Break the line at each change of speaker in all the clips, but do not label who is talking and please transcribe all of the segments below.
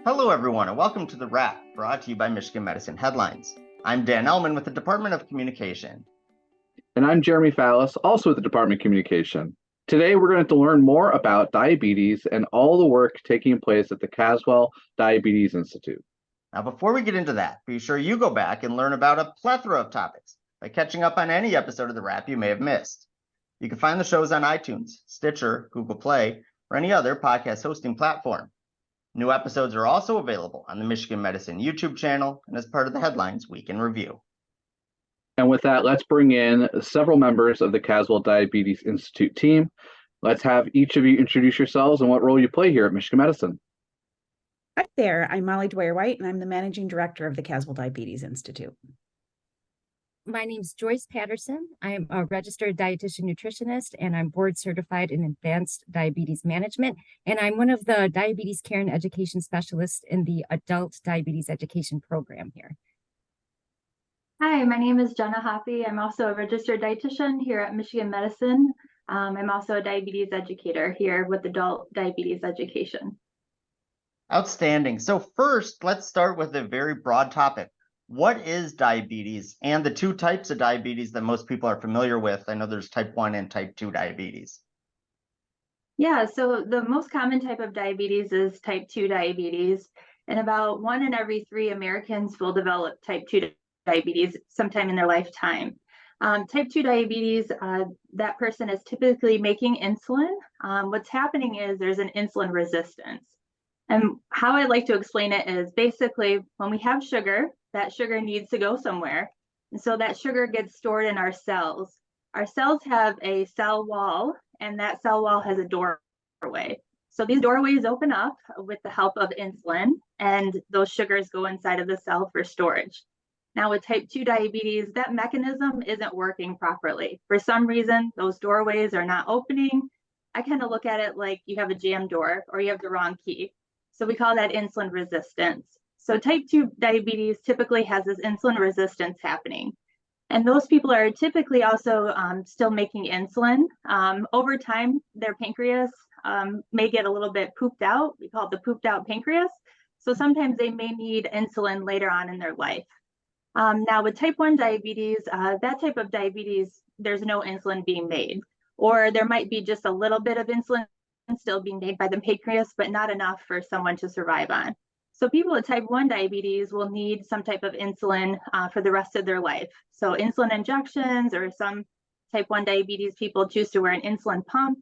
Hello, everyone, and welcome to The Wrap, brought to you by Michigan Medicine Headlines. I'm Dan Ellman with the Department of Communication.
And I'm Jeremy Fallis, also with the Department of Communication. Today, we're going to learn more about diabetes and all the work taking place at the Caswell Diabetes Institute.
Now, before we get into that, be sure you go back and learn about a plethora of topics by catching up on any episode of The Wrap you may have missed. You can find the shows on iTunes, Stitcher, Google Play, or any other podcast hosting platform. New episodes are also available on the Michigan Medicine YouTube channel and as part of the Headlines Week in Review.
And with that, let's bring in several members of the Caswell Diabetes Institute team. Let's have each of you introduce yourselves and what role you play here at Michigan Medicine.
Hi there, I'm Molly Dwyer-White, and I'm the Managing Director of the Caswell Diabetes Institute.
My name is Joyce Patterson. I'm a registered dietitian nutritionist, and I'm board certified in advanced diabetes management. And I'm one of the diabetes care and education specialists in the adult diabetes education program here.
Hi, my name is Jenna Hoppy. I'm also a registered dietitian here at Michigan Medicine. I'm also a diabetes educator here with adult diabetes education.
Outstanding. So first, let's start with a very broad topic. What is diabetes and the two types of diabetes that most people are familiar with? I know there's type 1 and type 2 diabetes.
Yeah, so the most common type of diabetes is type 2 diabetes, and about 1 in every 3 Americans will develop type 2 diabetes sometime in their lifetime. Type 2 diabetes, that person is typically making insulin. What's happening is there's an insulin resistance. And how I like to explain it is basically when we have sugar, that sugar needs to go somewhere. And so that sugar gets stored in our cells. Our cells have a cell wall, and that cell wall has a doorway. So these doorways open up with the help of insulin, and those sugars go inside of the cell for storage. Now with type 2 diabetes, that mechanism isn't working properly. For some reason, those doorways are not opening. I kind of look at it like you have a jam door or you have the wrong key. So we call that insulin resistance. So type 2 diabetes typically has this insulin resistance happening. And those people are typically also still making insulin. Over time, their pancreas may get a little bit pooped out. We call it the pooped out pancreas. So sometimes they may need insulin later on in their life. Now with type 1 diabetes, that type of diabetes, there's no insulin being made, or there might be just a little bit of insulin still being made by the pancreas, but not enough for someone to survive on. So people with type 1 diabetes will need some type of insulin for the rest of their life. So insulin injections, or some type 1 diabetes people choose to wear an insulin pump.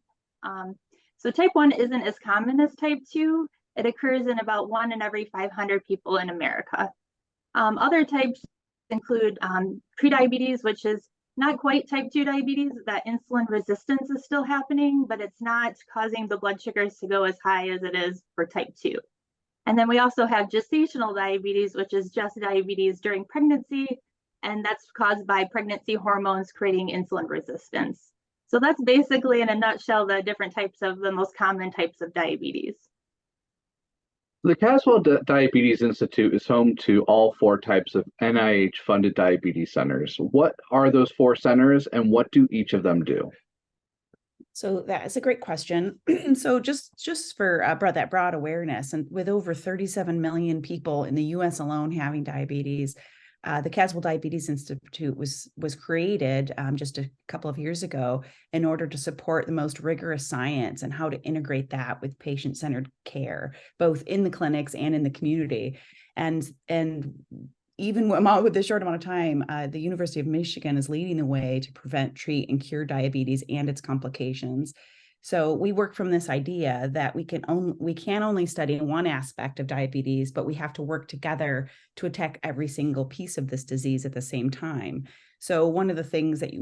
So type 1 isn't as common as type 2. It occurs in about 1 in every 500 people in America. Other types include prediabetes, which is not quite type 2 diabetes. That insulin resistance is still happening, but it's not causing the blood sugars to go as high as it is for type 2. And then we also have gestational diabetes, which is just diabetes during pregnancy, and that's caused by pregnancy hormones creating insulin resistance. So that's basically, in a nutshell, the different types of the most common types of diabetes.
The Caswell Diabetes Institute is home to all 4 types of NIH-funded diabetes centers. What are those 4 centers, and what do each of them do?
So that is a great question. So just for that broad awareness, and with over 37 million people in the U.S. alone having diabetes, the Caswell Diabetes Institute was created just a couple of years ago in order to support the most rigorous science and how to integrate that with patient-centered care, both in the clinics and in the community. And even with this short amount of time, the University of Michigan is leading the way to prevent, treat, and cure diabetes and its complications. So we work from this idea that we can't only study one aspect of diabetes, but we have to work together to attack every single piece of this disease at the same time. So one of the things that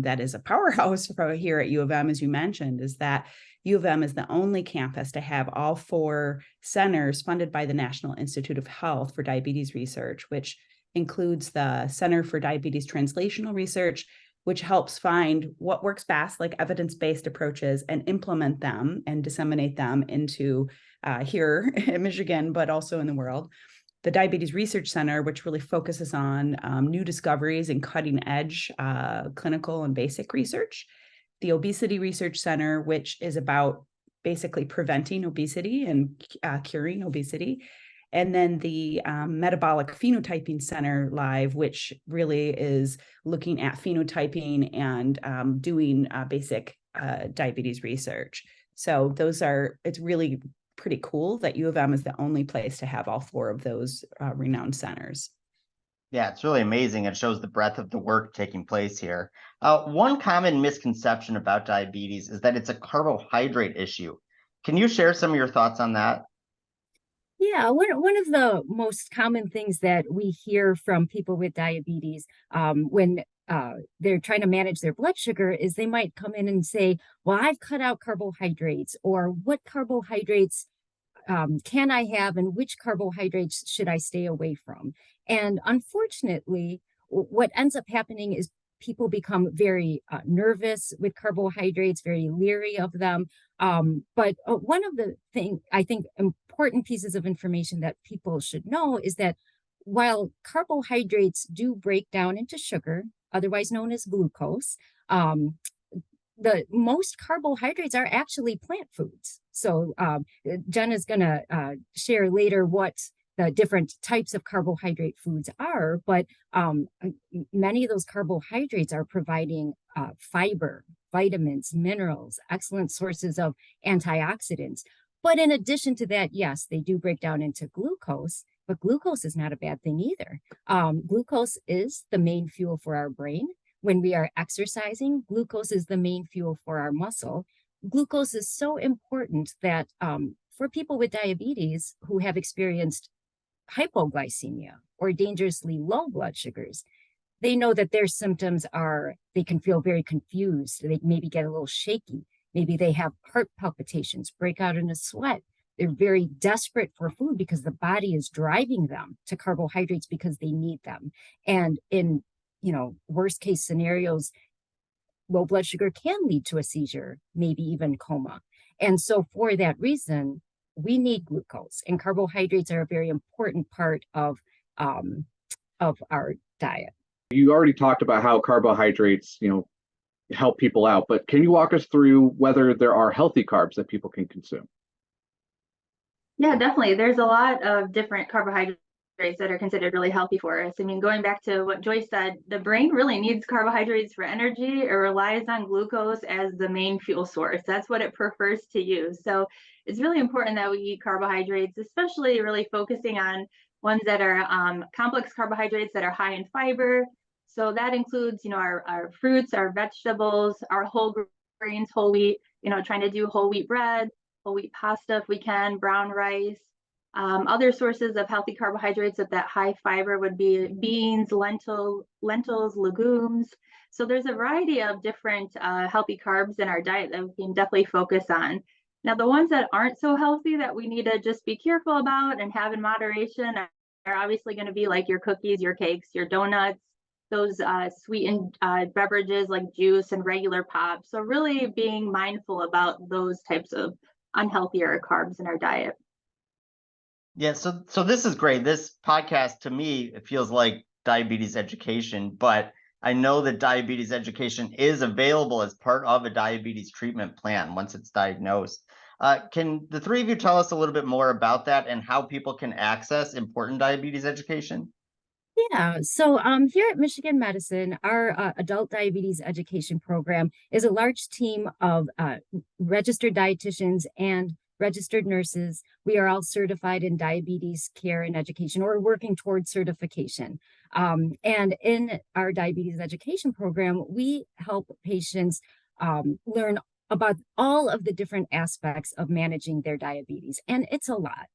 that is a powerhouse here at U of M, as you mentioned, is that U of M is the only campus to have all 4 centers funded by the National Institute of Health for Diabetes Research, which includes the Center for Diabetes Translational Research, which helps find what works best, like evidence-based approaches, and implement them and disseminate them into here in Michigan, but also in the world. The Diabetes Research Center, which really focuses on new discoveries and cutting-edge clinical and basic research. The Obesity Research Center, which is about basically preventing obesity and curing obesity. And then the Metabolic Phenotyping Center live, which really is looking at phenotyping and doing basic diabetes research. So it's really pretty cool that U of M is the only place to have all 4 of those renowned centers.
Yeah, it's really amazing. It shows the breadth of the work taking place here. One common misconception about diabetes is that it's a carbohydrate issue. Can you share some of your thoughts on that?
Yeah, one of the most common things that we hear from people with diabetes when they're trying to manage their blood sugar is they might come in and say, well, I've cut out carbohydrates, or what carbohydrates can I have and which carbohydrates should I stay away from? And unfortunately, what ends up happening is people become very nervous with carbohydrates, very leery of them. But one of the I think important pieces of information that people should know is that while carbohydrates do break down into sugar, otherwise known as glucose, the most carbohydrates are actually plant foods. So Jen is going to share later what the different types of carbohydrate foods are, but many of those carbohydrates are providing fiber, vitamins, minerals, excellent sources of antioxidants. But in addition to that, yes, they do break down into glucose, but glucose is not a bad thing either. Glucose is the main fuel for our brain. When we are exercising, glucose is the main fuel for our muscle. Glucose is so important that for people with diabetes who have experienced hypoglycemia or dangerously low blood sugars, they know that their symptoms are, they can feel very confused. They maybe get a little shaky. Maybe they have heart palpitations, break out in a sweat. They're very desperate for food because the body is driving them to carbohydrates because they need them. And in worst case scenarios, low blood sugar can lead to a seizure, maybe even coma. And so for that reason, we need glucose, and carbohydrates are a very important part of our diet.
You already talked about how carbohydrates, help people out, but can you walk us through whether there are healthy carbs that people can consume?
Yeah, definitely. There's a lot of different carbohydrates that are considered really healthy for us. I mean, going back to what Joyce said, the brain really needs carbohydrates for energy. It relies on glucose as the main fuel source. That's what it prefers to use. So it's really important that we eat carbohydrates, especially really focusing on ones that are complex carbohydrates that are high in fiber. So that includes, our fruits, our vegetables, our whole grains, whole wheat, trying to do whole wheat bread, whole wheat pasta if we can, brown rice. Other sources of healthy carbohydrates of that high fiber would be beans, lentils, legumes. So there's a variety of different healthy carbs in our diet that we can definitely focus on. Now, the ones that aren't so healthy that we need to just be careful about and have in moderation are obviously going to be like your cookies, your cakes, your donuts, those sweetened beverages like juice and regular pop. So really being mindful about those types of unhealthier carbs in our diet.
Yeah, so this is great. This podcast, to me, it feels like diabetes education, but I know that diabetes education is available as part of a diabetes treatment plan once it's diagnosed. Can the 3 of you tell us a little bit more about that and how people can access important diabetes education?
Yeah, so here at Michigan Medicine, our adult diabetes education program is a large team of registered dietitians and registered nurses. We are all certified in diabetes care and education, or working towards certification. And in our diabetes education program, we help patients learn about all of the different aspects of managing their diabetes. And it's a lot,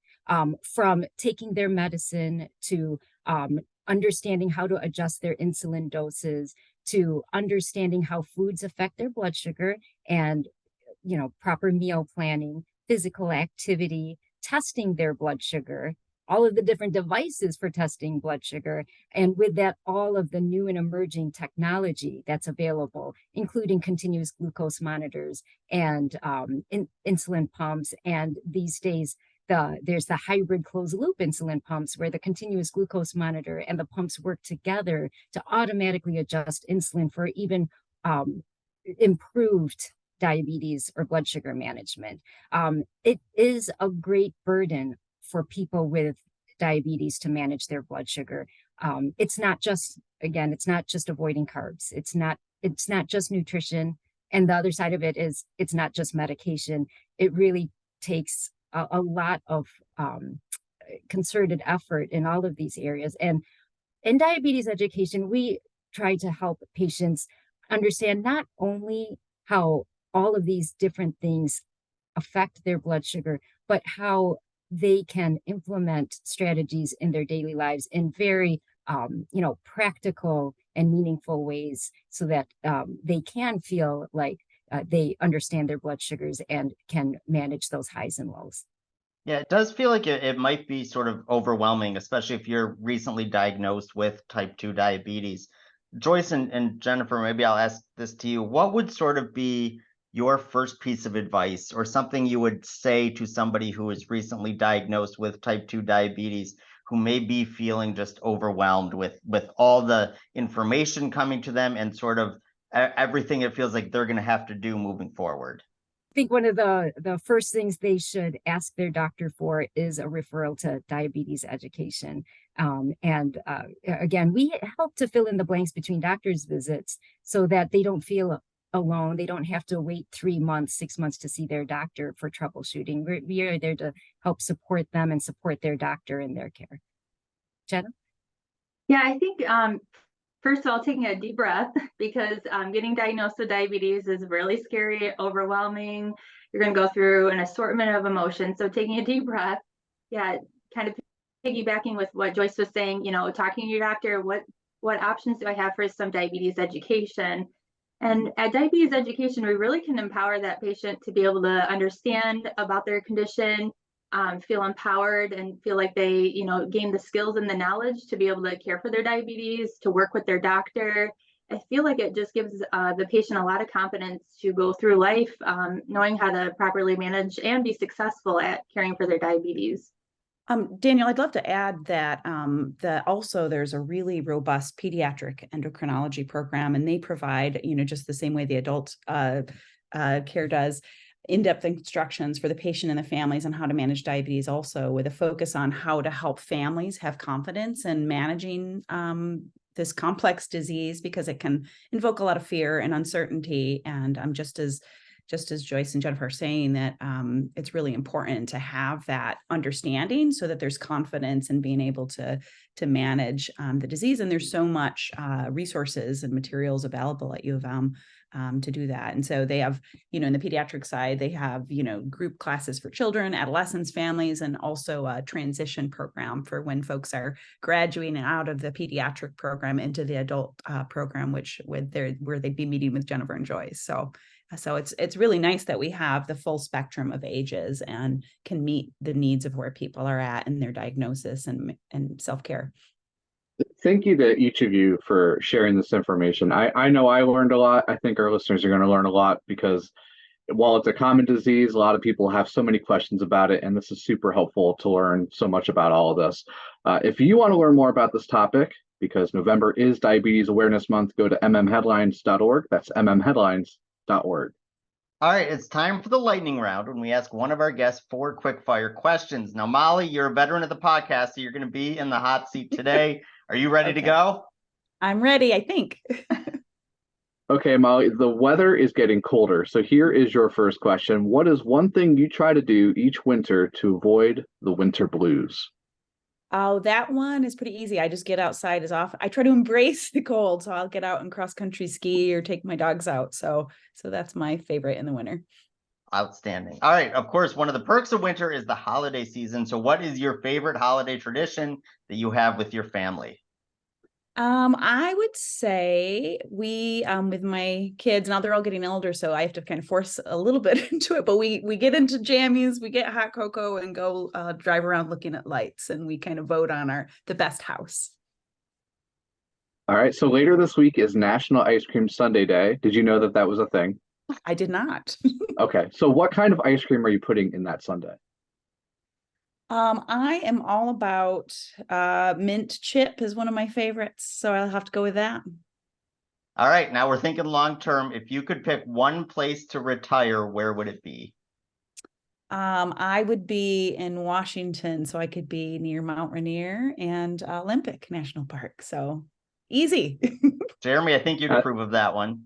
from taking their medicine to understanding how to adjust their insulin doses, to understanding how foods affect their blood sugar, and proper meal planning, physical activity, testing their blood sugar, all of the different devices for testing blood sugar, and with that, all of the new and emerging technology that's available, including continuous glucose monitors and insulin pumps. And these days, there's the hybrid closed loop insulin pumps where the continuous glucose monitor and the pumps work together to automatically adjust insulin for even improved diabetes or blood sugar management. It is a great burden for people with diabetes to manage their blood sugar. It's not just avoiding carbs. It's not just nutrition. And the other side of it is it's not just medication. It really takes a lot of concerted effort in all of these areas. And in diabetes education, we try to help patients understand not only how all of these different things affect their blood sugar, but how they can implement strategies in their daily lives in very practical and meaningful ways, so that they can feel like they understand their blood sugars and can manage those highs and lows.
Yeah, it does feel like it might be sort of overwhelming, especially if you're recently diagnosed with type 2 diabetes. Joyce and Jennifer, maybe I'll ask this to you. What would sort of be your first piece of advice, or something you would say to somebody who is recently diagnosed with type 2 diabetes, who may be feeling just overwhelmed with all the information coming to them and sort of everything it feels like they're going to have to do moving forward?
I think one of the first things they should ask their doctor for is a referral to diabetes education. Again, we help to fill in the blanks between doctor's visits so that they don't feel alone. They don't have to wait 3 months, 6 months to see their doctor for troubleshooting. We are there to help support them and support their doctor in their care. Jenna?
Yeah, I think first of all, taking a deep breath, because getting diagnosed with diabetes is really scary, overwhelming. You're going to go through an assortment of emotions. So taking a deep breath, yeah, kind of piggybacking with what Joyce was saying, talking to your doctor, what options do I have for some diabetes education? And at diabetes education, we really can empower that patient to be able to understand about their condition, feel empowered and feel like they, gain the skills and the knowledge to be able to care for their diabetes, to work with their doctor. I feel like it just gives the patient a lot of confidence to go through life, knowing how to properly manage and be successful at caring for their diabetes.
Daniel, I'd love to add that also there's a really robust pediatric endocrinology program, and they provide, just the same way the adult care does, in-depth instructions for the patient and the families on how to manage diabetes, also with a focus on how to help families have confidence in managing this complex disease, because it can invoke a lot of fear and uncertainty. And just as Joyce and Jennifer are saying, that it's really important to have that understanding so that there's confidence in being able to manage the disease. And there's so much resources and materials available at U of M to do that. And so they have, in the pediatric side, they have, group classes for children, adolescents, families, and also a transition program for when folks are graduating out of the pediatric program into the adult program, where they'd be meeting with Jennifer and Joyce. So it's really nice that we have the full spectrum of ages and can meet the needs of where people are at in their diagnosis and self-care.
Thank you to each of you for sharing this information. I know I learned a lot. I think our listeners are going to learn a lot, because while it's a common disease, a lot of people have so many questions about it, and this is super helpful to learn so much about all of this. If you want to learn more about this topic, because November is Diabetes Awareness Month, go to mmheadlines.org. That's mmheadlines.org.
All right, it's time for the lightning round, when we ask one of our guests 4 quick fire questions. Now, Molly, you're a veteran of the podcast, so you're going to be in the hot seat today. Are you ready to go?
I'm ready, I think.
Okay, Molly, the weather is getting colder. So here is your first question. What is one thing you try to do each winter to avoid the winter blues?
Oh, that one is pretty easy. I just get outside as often. I try to embrace the cold, so I'll get out and cross country ski or take my dogs out. So that's my favorite in the winter.
Outstanding. All right, of course, one of the perks of winter is the holiday season. So what is your favorite holiday tradition that you have with your family?
I would say we, with my kids, now they're all getting older, so I have to kind of force a little bit into it, but we get into jammies, we get hot cocoa and go drive around looking at lights, and we kind of vote on the best house.
All right, so later this week is National Ice Cream Sundae Day. Did you know that was a thing?
I did not.
Okay, so what kind of ice cream are you putting in that sundae?
I am all about mint chip is one of my favorites, so I'll have to go with that.
All right, now we're thinking long term. If you could pick one place to retire, where would it be?
I would be in Washington, so I could be near Mount Rainier and Olympic National Park. So easy.
Jeremy, I think you'd approve of that one.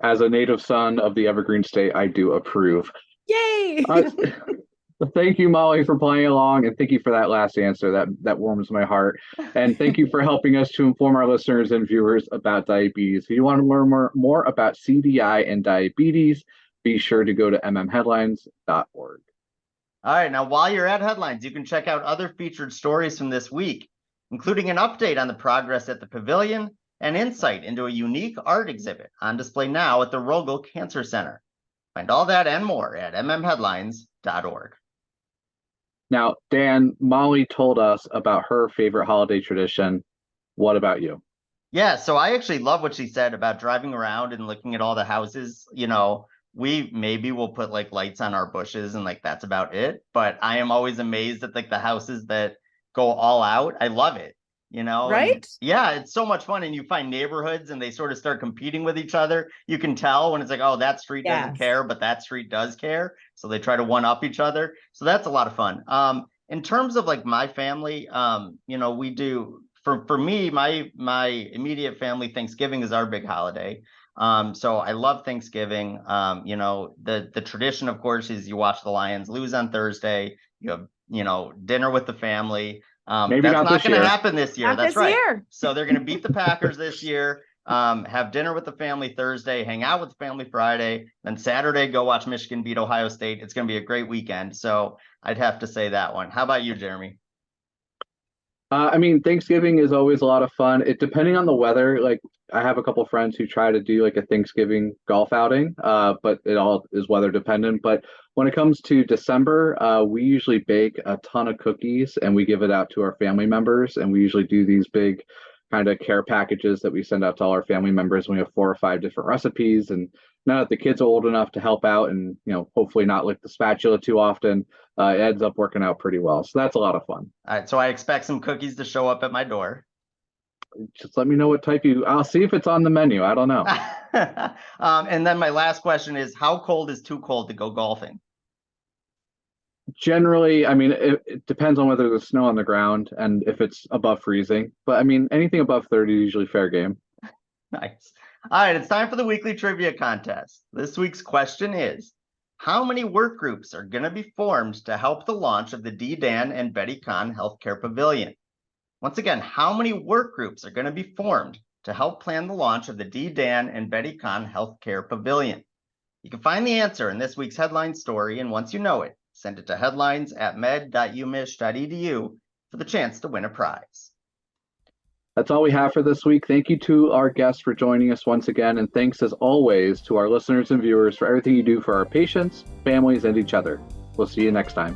As a native son of the Evergreen State, I do approve.
Yay!
Thank you, Molly, for playing along, and thank you for that last answer. That warms my heart. And thank you for helping us to inform our listeners and viewers about diabetes. If you want to learn more about CDI and diabetes, be sure to go to mmheadlines.org.
All right, now while you're at Headlines, you can check out other featured stories from this week, including an update on the progress at the Pavilion and insight into a unique art exhibit on display now at the Rogel Cancer Center. Find all that and more at mmheadlines.org.
Now, Dan, Molly told us about her favorite holiday tradition. What about you?
Yeah, so I actually love what she said about driving around and looking at all the houses. You know, we maybe will put like lights on our bushes and like that's about it. But I am always amazed at like the houses that go all out. I love it, you know?
Right?
And yeah, it's so much fun. And you find neighborhoods and they sort of start competing with each other. You can tell when it's like, oh, that street doesn't
Yes.
care, but that street does care. So they try to one up each other. So that's a lot of fun. In terms of like my family, you know, we do for me, my immediate family, Thanksgiving is our big holiday. So I love Thanksgiving. You know, the tradition, of course, is you watch the Lions lose on Thursday. You have, you know, dinner with the family.
Maybe
that's
not
not
this
going to
year.
happen this year.
Not
That's
this
right.
year.
So they're going to beat the Packers this year. Have dinner with the family Thursday, hang out with the family Friday, then Saturday go watch Michigan beat Ohio State. It's going to be a great weekend. So I'd have to say that one. How about you, Jeremy?
I mean, Thanksgiving is always a lot of fun. It depending on the weather. Like I have a couple friends who try to do like a Thanksgiving golf outing, but it all is weather dependent. But when it comes to December, we usually bake a ton of cookies and we give it out to our family members. And we usually do these big kind of care packages that we send out to all our family members. We have 4 or 5 different recipes. And now that the kids are old enough to help out and, you know, hopefully not lick the spatula too often, it ends up working out pretty well. So that's a lot of fun.
All right, so I expect some cookies to show up at my door.
Just let me know what type I'll see if it's on the menu. I don't know.
And then my last question is, how cold is too cold to go golfing?
Generally, I mean, it depends on whether there's snow on the ground and if it's above freezing. But I mean, anything above 30 is usually fair game.
Nice. All right, it's time for the weekly trivia contest. This week's question is, how many work groups are going to be formed to help the launch of the D. Dan and Betty Kahn Healthcare Pavilion? Once again, how many work groups are going to be formed to help plan the launch of the D. Dan and Betty Kahn Healthcare Pavilion? You can find the answer in this week's headline story, and once you know it, send it to headlines@med.umich.edu for the chance to win a prize.
That's all we have for this week. Thank you to our guests for joining us once again. And thanks as always to our listeners and viewers for everything you do for our patients, families, and each other. We'll see you next time.